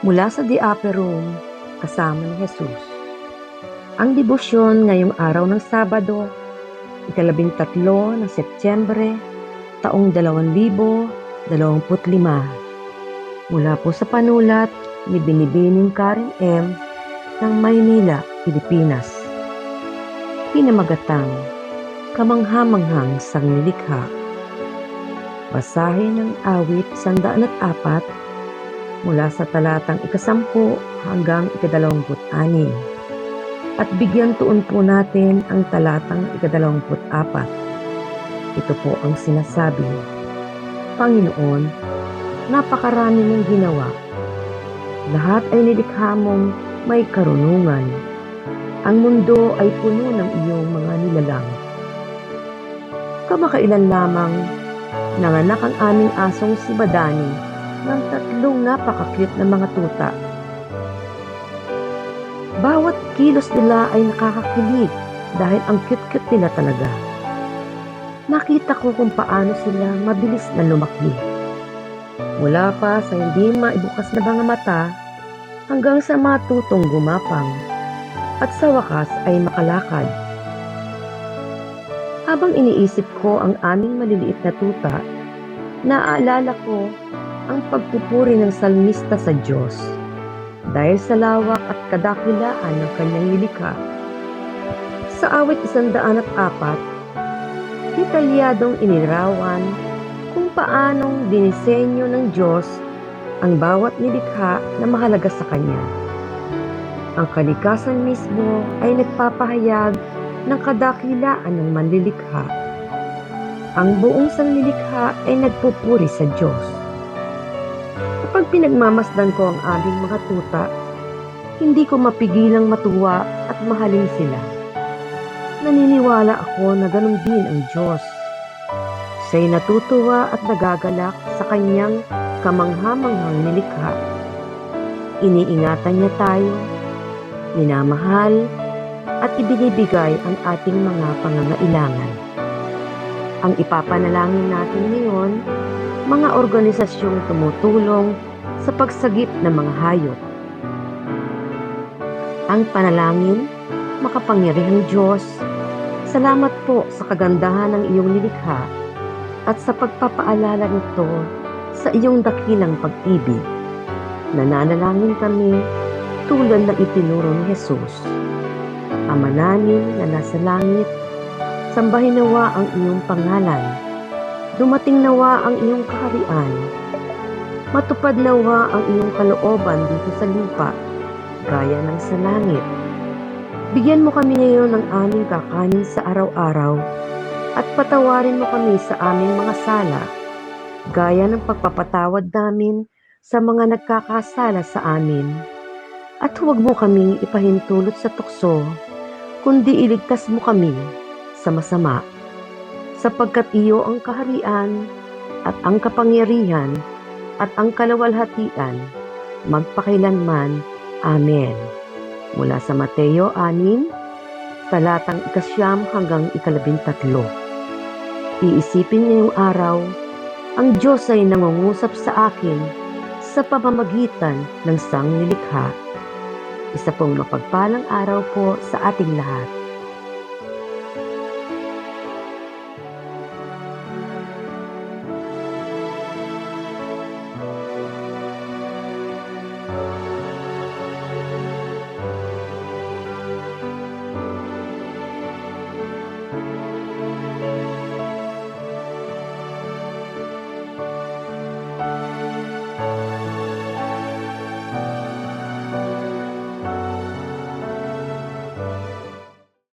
Mula sa The Upper Room, kasama ni Jesus. Ang debosyon ngayong araw ng Sabado, 13 ng Setyembre, taong 2025. Mula po sa panulat ni Binibining Karen M. ng Maynila, Pilipinas. Pinamagatang Kamanghamanghang Sanglilikha. Basahin ng awit 104 mula sa talatang 10 hanggang 26. At bigyan tuon po natin ang talatang 24. Ito po ang sinasabi, Panginoon, napakarami mong ginawa. Lahat ay nilikha mong may karunungan. Ang mundo ay puno ng iyong mga nilalang. Kamakailan lamang, nanganak ang aming asong si Badani ng 3 napaka-cute na mga tuta. Bawat kilos nila ay nakakakilig dahil ang cute-cute nila talaga. Nakita ko kung paano sila mabilis na lumaki. Mula pa sa hindi maibukas na mga mata hanggang sa matutong gumapang at sa wakas ay makalakad. Habang iniisip ko ang aming maliliit na tuta, naaalala ko ang pagpupuri ng salmista sa Diyos dahil sa lawak at kadakilaan ng kanyang nilikha. Sa awit 104, detalyadong inilarawan kung paanong dinisenyo ng Diyos ang bawat nilikha na mahalaga sa Kanya. Ang kalikasan mismo ay nagpapahayag ng kadakilaan ng manlilikha. Ang buong sanglilikha ay nagpupuri sa Diyos. Kapag pinagmamasdan ko ang aming mga tuta, hindi ko mapigilang matuwa at mahalin sila. Naniniwala ako na ganun din ang Diyos. Siya'y natutuwa at nagagalak sa kanyang kamanghamanghang nilikha. Iniingatan niya tayo, minamahal, at ibinibigay ang ating mga pangangailangan. Ang ipapanalangin natin ngayon, mga organisasyong tumutulong sa pagsagip ng mga hayop. Ang panalangin, makapangyarihang Diyos, salamat po sa kagandahan ng iyong nilikha at sa pagpapaalala nito sa iyong dakilang pag-ibig. Nananalangin kami tulad ng itinuro ni Jesus. Ama namin na nasa langit, sambahin nawa ang iyong pangalan. Dumating nawa ang iyong kaharian. Matupad nawa ang iyong kalooban dito sa lupa, gaya ng sa langit. Bigyan mo kami ngayon ng aming kakanin sa araw-araw at patawarin mo kami sa aming mga sala, gaya ng pagpapatawad namin sa mga nagkakasala sa amin. At huwag mo kaming ipahintulot sa tukso, kundi iligtas mo kami sa masama. Sapagkat iyo ang kaharian at ang kapangyarihan at ang kalawalhatian, magpakailanman. Amen. Mula sa Mateo 6, talatang 9 hanggang 13. Iisipin ngayong araw, ang Diyos ay nangungusap sa akin sa pamamagitan ng sanglilikha. Isa pong mapagpalang araw po sa ating lahat.